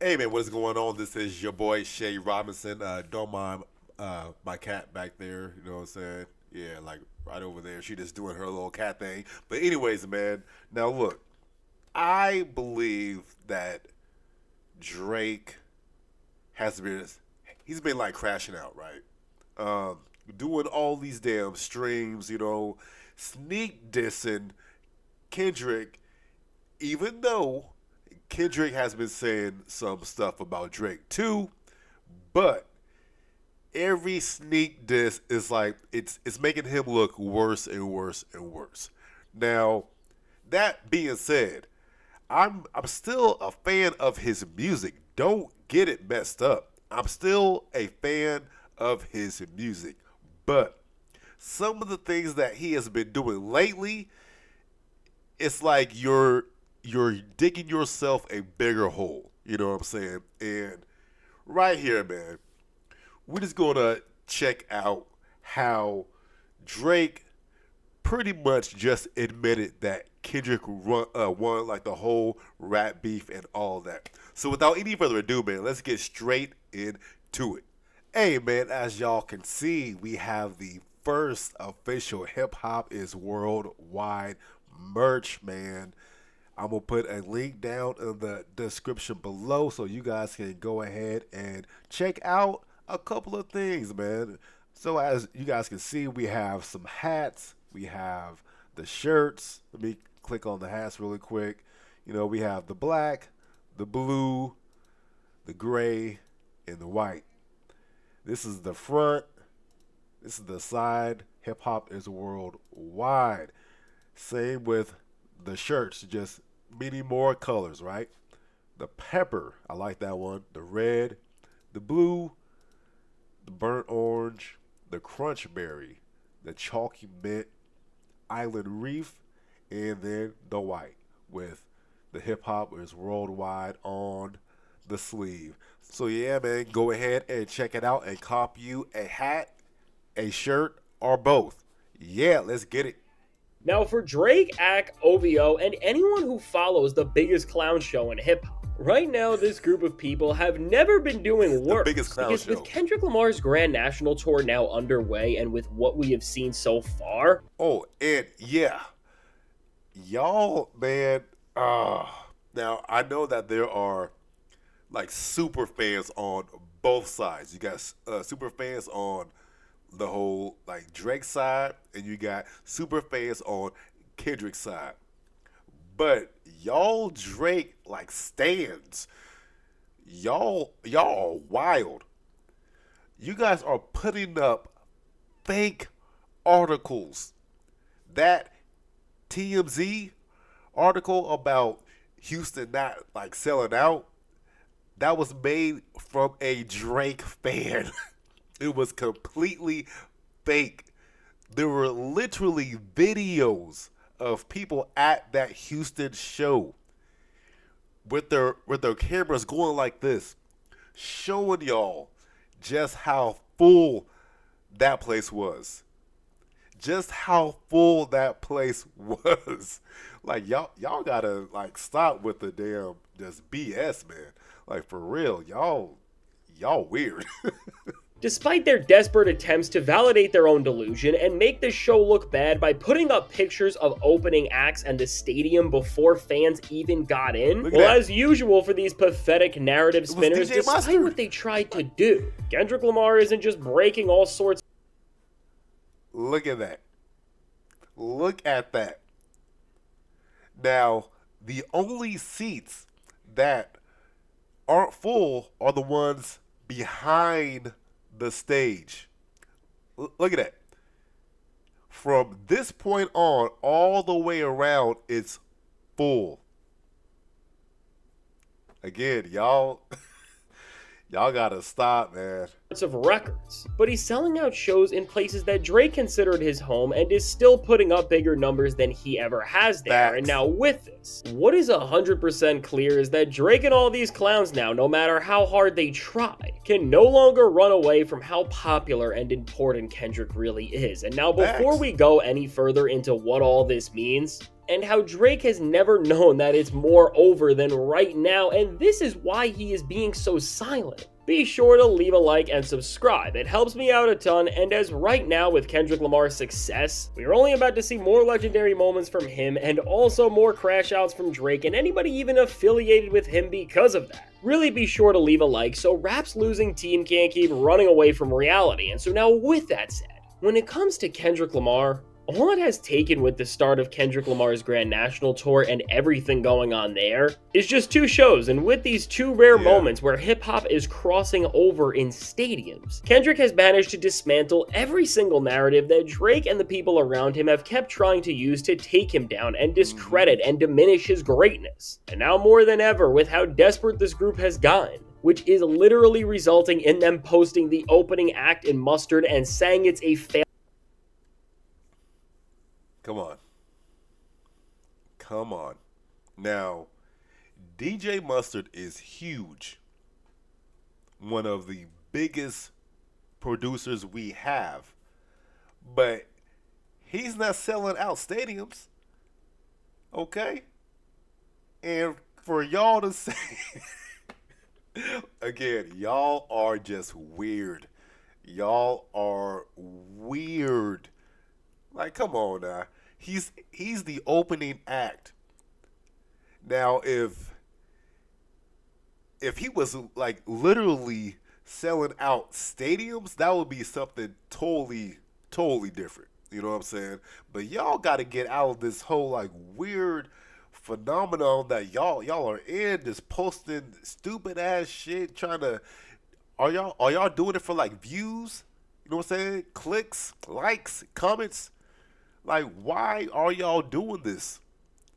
Hey man, what is going on? This is your boy Shay Robinson. Don't mind my cat back there. You know what I'm saying? Yeah, like right over there. She just doing her little cat thing. But anyways, man. Now look, I believe that Drake has been he's been like crashing out, right? Um, Doing all these damn streams, sneak dissing Kendrick, even though Kendrick has been saying some stuff about Drake too, but every sneak diss is like it's making him look worse and worse and worse. Now, that being said, I'm still a fan of his music. Don't get it messed up. I'm still a fan of his music. But some of the things that he has been doing lately, it's like you're digging yourself a bigger hole. You know what I'm saying? And right here, man, we're just gonna check out how Drake pretty much just admitted that won like the whole rap beef and all that. So without any further ado, man, let's get straight into it. Hey, man, as y'all can see, we have the first official Hip Hop is Worldwide merch, man. I'm gonna put a link down in the description below so you guys can go ahead and check out a couple of things, man. So as you guys can see, we have some hats, we have the shirts. Let me click on the hats really quick. We have the black, the blue, the gray, and the white. This is the front. This is the side. Hip hop is worldwide. Same with the shirts, just many more colors, right? The pepper, I like that one. The red, the blue, the burnt orange, the crunch berry, the chalky mint, island reef, and then the white with the hip hop is worldwide on the sleeve. So yeah, man, go ahead and check it out and cop you a hat, a shirt, or both. Yeah, let's get it. Now, for Drake, Ack, OVO, and anyone who follows the biggest clown show in hip hop, right now this group of people have never been doing The biggest worse. clown Because with show. Kendrick Lamar's Grand National Tour now underway and with what we have seen so far, Oh, and yeah, y'all, man. Now I know that there are like super fans on both sides. You got super fans on the whole like Drake side, and you got super fans on Kendrick's side. But y'all Drake like stands. Y'all are wild. You guys are putting up fake articles. That TMZ article about Houston not like selling out, that was made from a Drake fan. It was completely fake. There were literally videos of people at that Houston show with their cameras going like this, showing y'all just how full that place was. Just how full that place was. Like y'all gotta like stop with the damn just BS, man. Like for real, y'all weird. despite their desperate attempts to validate their own delusion and make the show look bad by putting up pictures of opening acts and the stadium before fans even got in, Look at well, that. as usual for these pathetic narrative It was spinners, DJ despite Mustard. what they tried to do, Kendrick Lamar isn't just breaking all sorts. Look at that. Look at that. Now, the only seats that aren't full are the ones behind the stage. Look at that. From this point on, all the way around, it's full. Again, y'all gotta stop, man. Of records. But he's selling out shows in places that Drake considered his home and is still putting up bigger numbers than he ever has there. Facts. And now with this, what is 100% clear is that Drake and all these clowns now, no matter how hard they try, can no longer run away from how popular and important Kendrick really is. And now before Facts. we go any further into what all this means, and how Drake has never known that it's more over than right now, and this is why he is being so silent. Be sure to leave a like and subscribe, it helps me out a ton, and as right now with Kendrick Lamar's success, we are only about to see more legendary moments from him and also more crash outs from Drake and anybody even affiliated with him because of that. Really be sure to leave a like so Rap's losing team can't keep running away from reality. And so now with that said, when it comes to Kendrick Lamar, all it has taken with the start of Kendrick Lamar's Grand National Tour and everything going on there is just 2 shows, and with these 2 rare moments where hip-hop is crossing over in stadiums, Kendrick has managed to dismantle every single narrative that Drake and the people around him have kept trying to use to take him down and discredit and diminish his greatness. And now more than ever, with how desperate this group has gotten, which is literally resulting in them posting the opening act in Mustard and saying it's a fail. Come on. Come on. Now, DJ Mustard is huge. One of the biggest producers we have. But he's not selling out stadiums. Okay? And for y'all to say, again, y'all are just weird. Y'all are weird. Like, come on now. He's the opening act. Now, if he was like literally selling out stadiums, that would be something totally different. You know what I'm saying? But y'all got to get out of this whole like weird phenomenon that y'all are in, just posting stupid ass shit, trying to. Are y'all doing it for like views? You know what I'm saying? Clicks, likes, comments. Like, why are y'all doing this?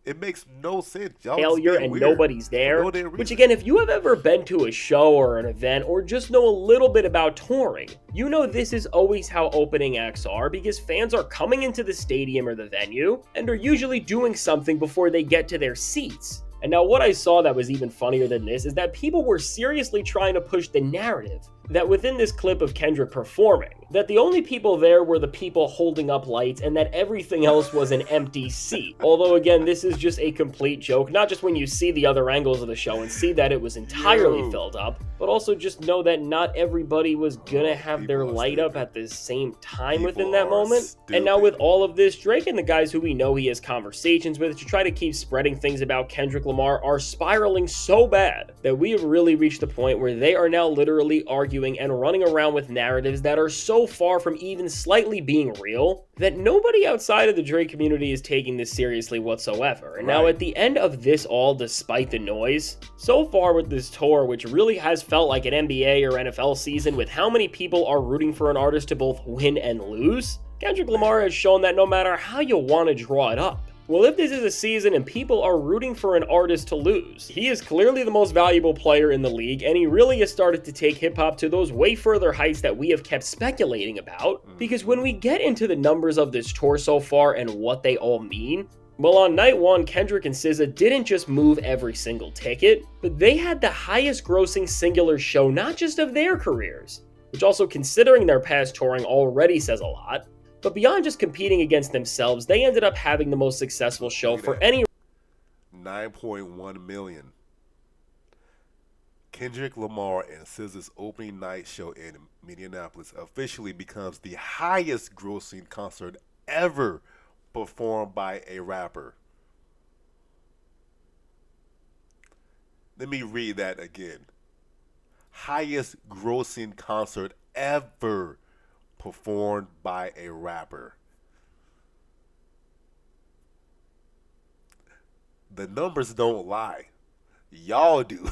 It makes no sense. Y'all Failure and weird. Nobody's there. Which again, if you have ever been to a show or an event or just know a little bit about touring, you know this is always how opening acts are, because fans are coming into the stadium or the venue and are usually doing something before they get to their seats. And now what I saw that was even funnier than this is that people were seriously trying to push the narrative that within this clip of Kendrick performing, that the only people there were the people holding up lights and that everything else was an empty seat. Although again, this is just a complete joke, not just when you see the other angles of the show and see that it was entirely filled up, but also just know that not everybody was gonna have their light up at the same time within that moment. Stupid. And now with all of this, Drake and the guys who we know he has conversations with to try to keep spreading things about Kendrick Lamar are spiraling so bad that we have really reached the point where they are now literally arguing and running around with narratives that are so far from even slightly being real that nobody outside of the Drake community is taking this seriously whatsoever. And now at the end of this all, despite the noise, so far with this tour, which really has felt like an NBA or NFL season with how many people are rooting for an artist to both win and lose, Kendrick Lamar has shown that no matter how you want to draw it up, well, if this is a season and people are rooting for an artist to lose, he is clearly the most valuable player in the league, and he really has started to take hip-hop to those way further heights that we have kept speculating about, because when we get into the numbers of this tour so far and what they all mean, well, on night 1, Kendrick and SZA didn't just move every single ticket, but they had the highest grossing singular show not just of their careers, which also considering their past touring already says a lot. But beyond just competing against themselves, they ended up having the most successful show for any 9.1 million. Kendrick Lamar and SZA's opening night show in Minneapolis officially becomes the highest grossing concert ever performed by a rapper. Let me read that again. Highest grossing concert ever performed by a rapper. The numbers don't lie. Y'all do.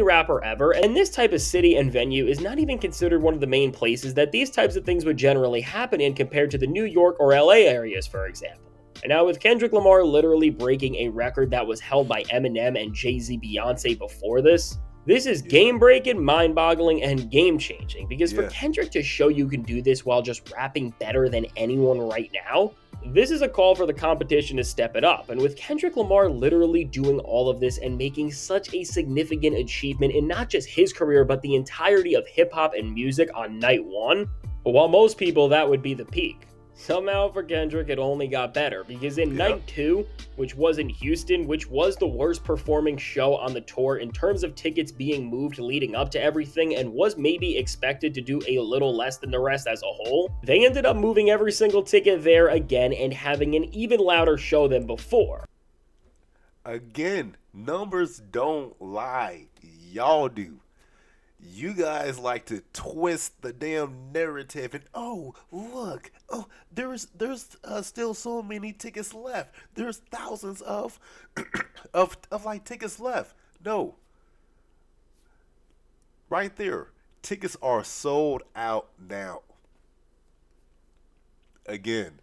rapper ever, and this type of city and venue is not even considered one of the main places that these types of things would generally happen in compared to the New York or LA areas, for example. And now with Kendrick Lamar literally breaking a record that was held by Eminem and Jay-Z Beyonce before this is game-breaking, mind-boggling, and game-changing, because for Kendrick to show you can do this while just rapping better than anyone right now, this is a call for the competition to step it up. And with Kendrick Lamar literally doing all of this and making such a significant achievement in not just his career, but the entirety of hip-hop and music on night 1, while most people that would be the peak, Somehow for Kendrick, it only got better because in night 2, which was in Houston, which was the worst performing show on the tour in terms of tickets being moved leading up to everything and was maybe expected to do a little less than the rest as a whole, they ended up moving every single ticket there again and having an even louder show than before. Again, numbers don't lie. Y'all do. You guys like to twist the damn narrative and look, there's still so many tickets left. There's thousands of of like tickets left. No, right there, tickets are sold out now. Again,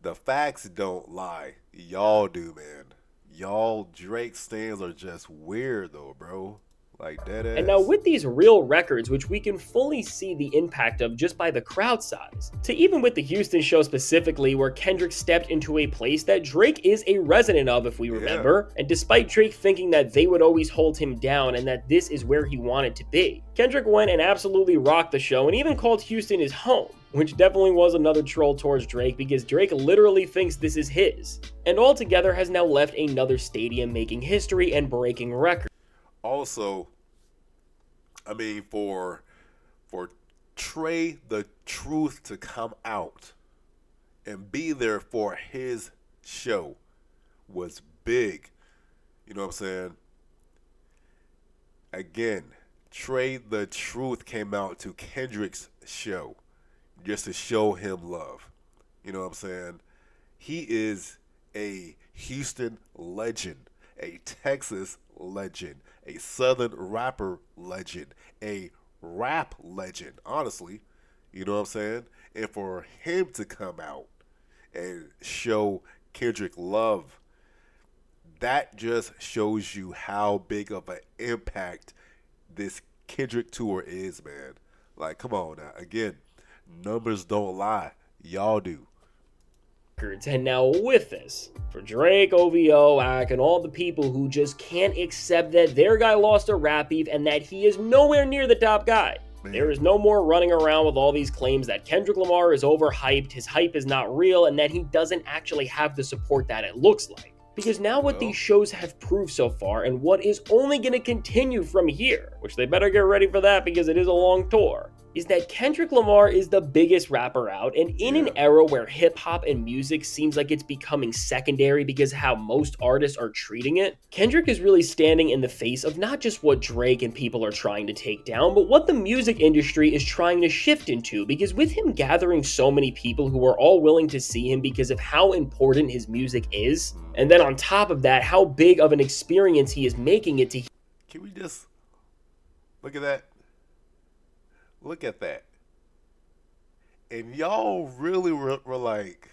the facts don't lie. Y'all do, man. Y'all Drake stands are just weird though, bro. Like dead ass. And now with these real records, which we can fully see the impact of just by the crowd size, to even with the Houston show specifically, where Kendrick stepped into a place that Drake is a resident of, if we remember, and despite Drake thinking that they would always hold him down and that this is where he wanted to be, Kendrick went and absolutely rocked the show and even called Houston his home, which definitely was another troll towards Drake because Drake literally thinks this is his, and altogether has now left another stadium making history and breaking records. Also, I mean, for Trey the Truth to come out and be there for his show was big. You know what I'm saying? Again, Trey the Truth came out to Kendrick's show just to show him love. You know what I'm saying? He is a Houston legend, a Texas legend, a Southern rapper legend, a rap legend, honestly. You know what I'm saying? And for him to come out and show Kendrick love, that just shows you how big of an impact this Kendrick tour is, man. Like, come on now. Again, numbers don't lie. Y'all do. And now with this, for Drake, OVO, Ak, and all the people who just can't accept that their guy lost a rap beef and that he is nowhere near the top guy. Man. There is no more running around with all these claims that Kendrick Lamar is overhyped, his hype is not real, and that he doesn't actually have the support that it looks like. Because now what these shows have proved so far, and what is only going to continue from here, which they better get ready for that because it is a long tour, is that Kendrick Lamar is the biggest rapper out, and in an era where hip-hop and music seems like it's becoming secondary because of how most artists are treating it, Kendrick is really standing in the face of not just what Drake and people are trying to take down, but what the music industry is trying to shift into, because with him gathering so many people who are all willing to see him because of how important his music is, and then on top of that, how big of an experience he is making it to... Can we just look at that? Look at that. And y'all really were like,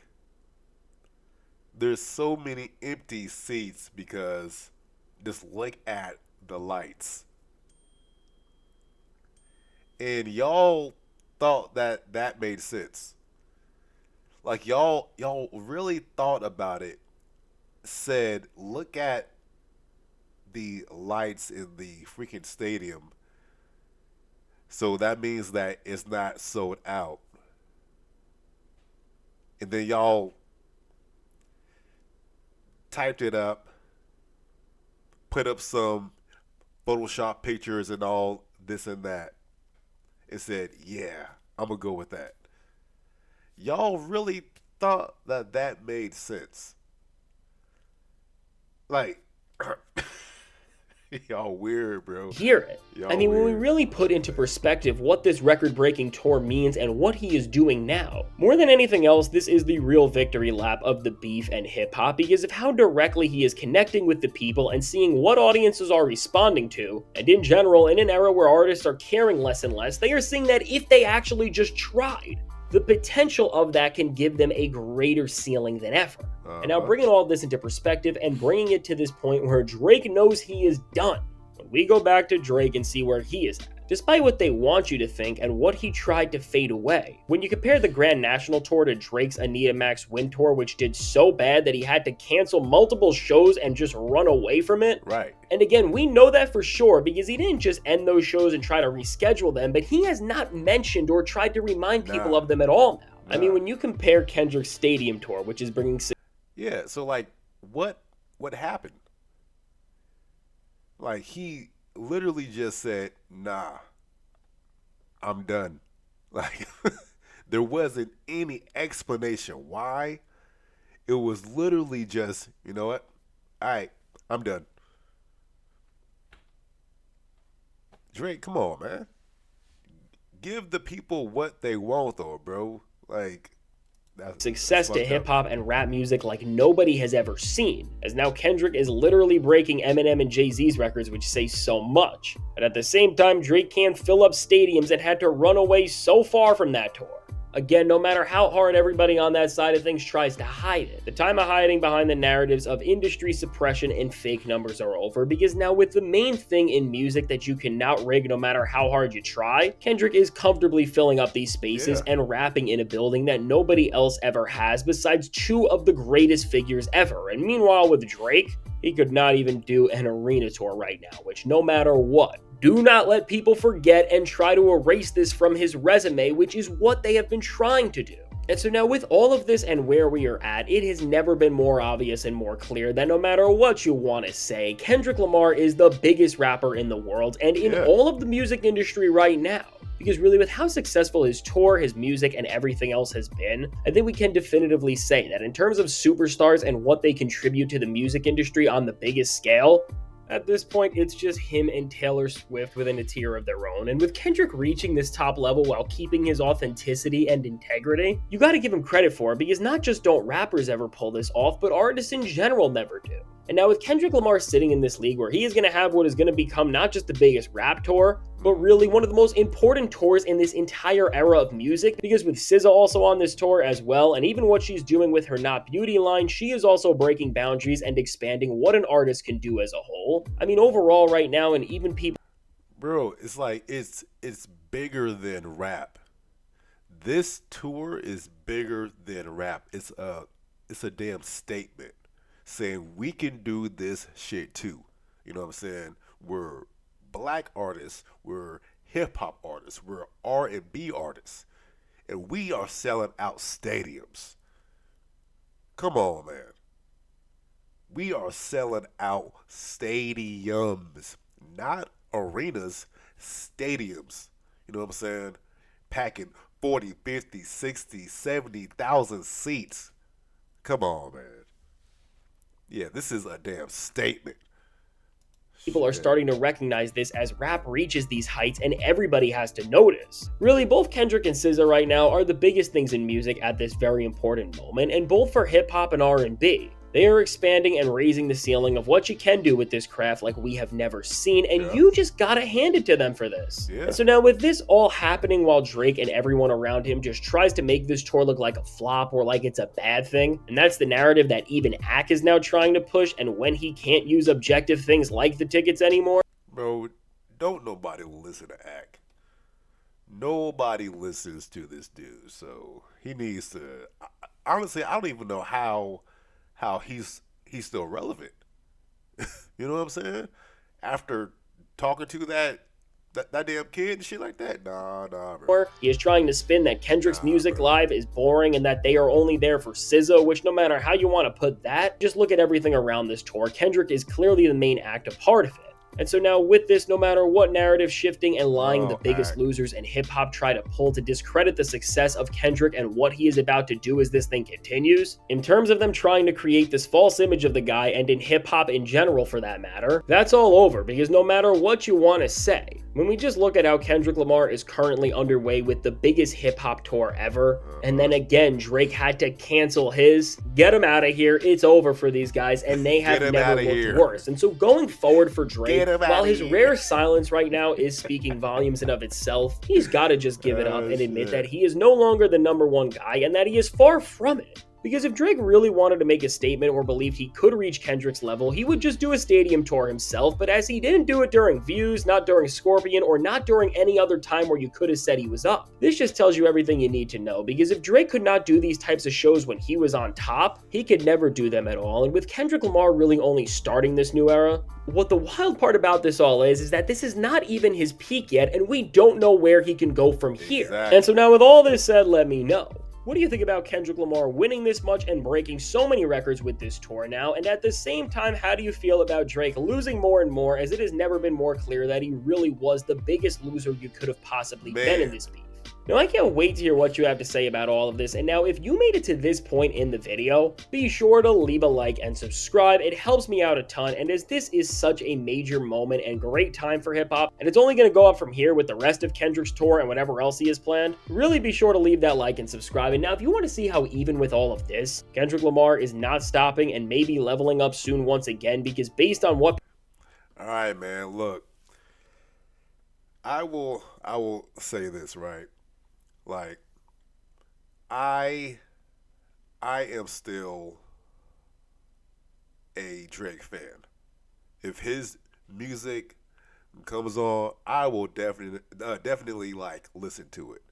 there's so many empty seats because just look at the lights. And y'all thought that that made sense. Like y'all really thought about it, said, look at the lights in the freaking stadium. So that means that it's not sold out. And then y'all typed it up, put up some Photoshop pictures and all this and that, and said, yeah, I'm going to go with that. Y'all really thought that that made sense. Like... Y'all weird, bro. Hear it. I mean, when we really put into perspective what this record-breaking tour means and what he is doing now, more than anything else, this is the real victory lap of the beef and hip-hop because of how directly he is connecting with the people and seeing what audiences are responding to. And in general, in an era where artists are caring less and less, they are seeing that if they actually just tried, the potential of that can give them a greater ceiling than ever. And now bringing all this into perspective and bringing it to this point where Drake knows he is done. When we go back to Drake and see where he is at, despite what they want you to think and what he tried to fade away. When you compare the Grand National Tour to Drake's Anita Max Win Tour, which did so bad that he had to cancel multiple shows and just run away from it. Right. And again, we know that for sure because he didn't just end those shows and try to reschedule them, but he has not mentioned or tried to remind people of them at all now. I mean, when you compare Kendrick's stadium tour, which is bringing... Yeah, so like, what happened? Like, he literally just said, nah, I'm done. Like, there wasn't any explanation why. It was literally just, you know what? All right, I'm done. Drake, come on, man. Give the people what they want, though, bro. Like, success that's to fucked up. hip-hop and rap music like nobody has ever seen, as now Kendrick is literally breaking Eminem and Jay-Z's records, which say so much. But at the same time, Drake can't fill up stadiums and had to run away so far from that tour. Again, no matter how hard everybody on that side of things tries to hide it, the time of hiding behind the narratives of industry suppression and fake numbers are over, because now with the main thing in music that you cannot rig no matter how hard you try, Kendrick is comfortably filling up these spaces and rapping in a building that nobody else ever has besides two of the greatest figures ever. And meanwhile with Drake, he could not even do an arena tour right now, which no matter what, do not let people forget and try to erase this from his resume, which is what they have been trying to do. And so now with all of this and where we are at, it has never been more obvious and more clear that no matter what you want to say, Kendrick Lamar is the biggest rapper in the world and in all of the music industry right now. Because really, with how successful his tour, his music, and everything else has been, I think we can definitively say that in terms of superstars and what they contribute to the music industry on the biggest scale, at this point, it's just him and Taylor Swift within a tier of their own. And with Kendrick reaching this top level while keeping his authenticity and integrity, you gotta give him credit for it, because not just don't rappers ever pull this off, but artists in general never do. And now with Kendrick Lamar sitting in this league where he is going to have what is going to become not just the biggest rap tour, but really one of the most important tours in this entire era of music, because with SZA also on this tour as well, and even what she's doing with her Not Beauty line, she is also breaking boundaries and expanding what an artist can do as a whole. I mean, overall right now, and even people... Bro, it's like, it's bigger than rap. This tour is bigger than rap. It's a damn statement saying we can do this shit too. You know what I'm saying? We're black artists, we're hip hop artists, we're R&B artists, and we are selling out stadiums. Come on, man. We are selling out stadiums, not arenas, stadiums. You know what I'm saying? Packing 40, 50, 60, 70,000 seats. Come on, man. Yeah, this is a damn statement. People are starting to recognize this as rap reaches these heights and everybody has to notice. Really, both Kendrick and SZA right now are the biggest things in music at this very important moment, and both for hip-hop and R&B. They are expanding and raising the ceiling of what you can do with this craft like we have never seen, and you just gotta hand it to them for this. And so now with this all happening while Drake and everyone around him just tries to make this tour look like a flop or like it's a bad thing, and that's the narrative that even Ak is now trying to push, and when he can't use objective things like the tickets anymore. Bro, don't nobody listen to Ak. Nobody listens to this dude, so he needs to... Honestly, I don't even know how he's still relevant. You know what I'm saying? After talking to that damn kid and shit like that? Nah, bro. He is trying to spin that Kendrick's music live is boring and that they are only there for SZA, which no matter how you want to put that, just look at everything around this tour. Kendrick is clearly the main active part of it. And so now with this, no matter what narrative shifting and lying the biggest losers in hip-hop try to pull to discredit the success of Kendrick and what he is about to do as this thing continues, in terms of them trying to create this false image of the guy, and in hip-hop in general for that matter, that's all over, because no matter what you want to say, when we just look at how Kendrick Lamar is currently underway with the biggest hip-hop tour ever, and then again Drake had to cancel his, get him out of here, it's over for these guys, and they have never looked worse. And so going forward for Drake, while his rare silence right now is speaking volumes in of itself, he's got to just give it up and admit that he is no longer the #1 guy and that he is far from it. Because if Drake really wanted to make a statement or believed he could reach Kendrick's level, he would just do a stadium tour himself, but as he didn't do it during Views, not during Scorpion, or not during any other time where you could have said he was up. This just tells you everything you need to know, because if Drake could not do these types of shows when he was on top, he could never do them at all, and with Kendrick Lamar really only starting this new era, what the wild part about this all is that this is not even his peak yet, and we don't know where he can go from here. And so now with all this said, let me know. What do you think about Kendrick Lamar winning this much and breaking so many records with this tour now? And at the same time, how do you feel about Drake losing more and more, as it has never been more clear that he really was the biggest loser you could have possibly been in this beef? Now, I can't wait to hear what you have to say about all of this. And now, if you made it to this point in the video, be sure to leave a like and subscribe. It helps me out a ton. And as this is such a major moment and great time for hip hop, and it's only going to go up from here with the rest of Kendrick's tour and whatever else he has planned, really be sure to leave that like and subscribe. And now, if you want to see how even with all of this, Kendrick Lamar is not stopping and maybe leveling up soon once again, because based on what... All right, man, look, I will say this, right? Like, I am still a Drake fan. If his music comes on, I will definitely like listen to it.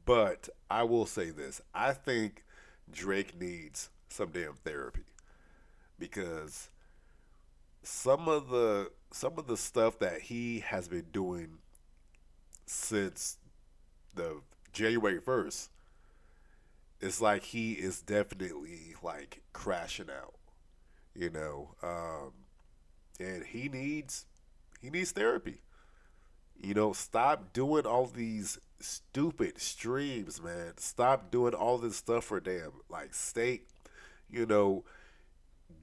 But I will say this: I think Drake needs some damn therapy, because some of the stuff that he has been doing since the January 1st, it's like he is definitely like crashing out, you know. And he needs therapy. You know, stop doing all these stupid streams, man. Stop doing all this stuff for damn like state. You know,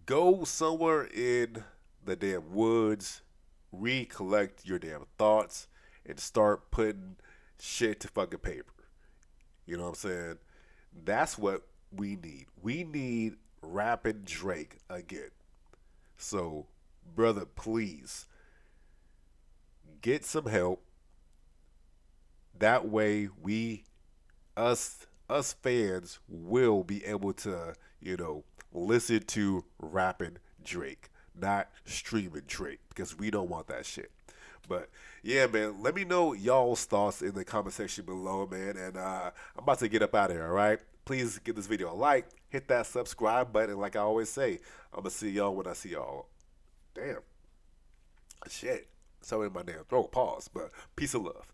go somewhere in the damn woods, recollect your damn thoughts, and start putting shit to fucking paper. You know what I'm saying? That's what we need. We need rapping Drake again. So, brother, please get some help. That way, us fans will be able to, listen to rapping Drake, not streaming Drake, because we don't want that shit. But yeah, man, let me know y'all's thoughts in the comment section below, man. And I'm about to get up out of here, all right? Please give this video a like, hit that subscribe button. Like I always say, I'm going to see y'all when I see y'all. Damn. Shit. Something in my damn throat. Pause. But peace of love.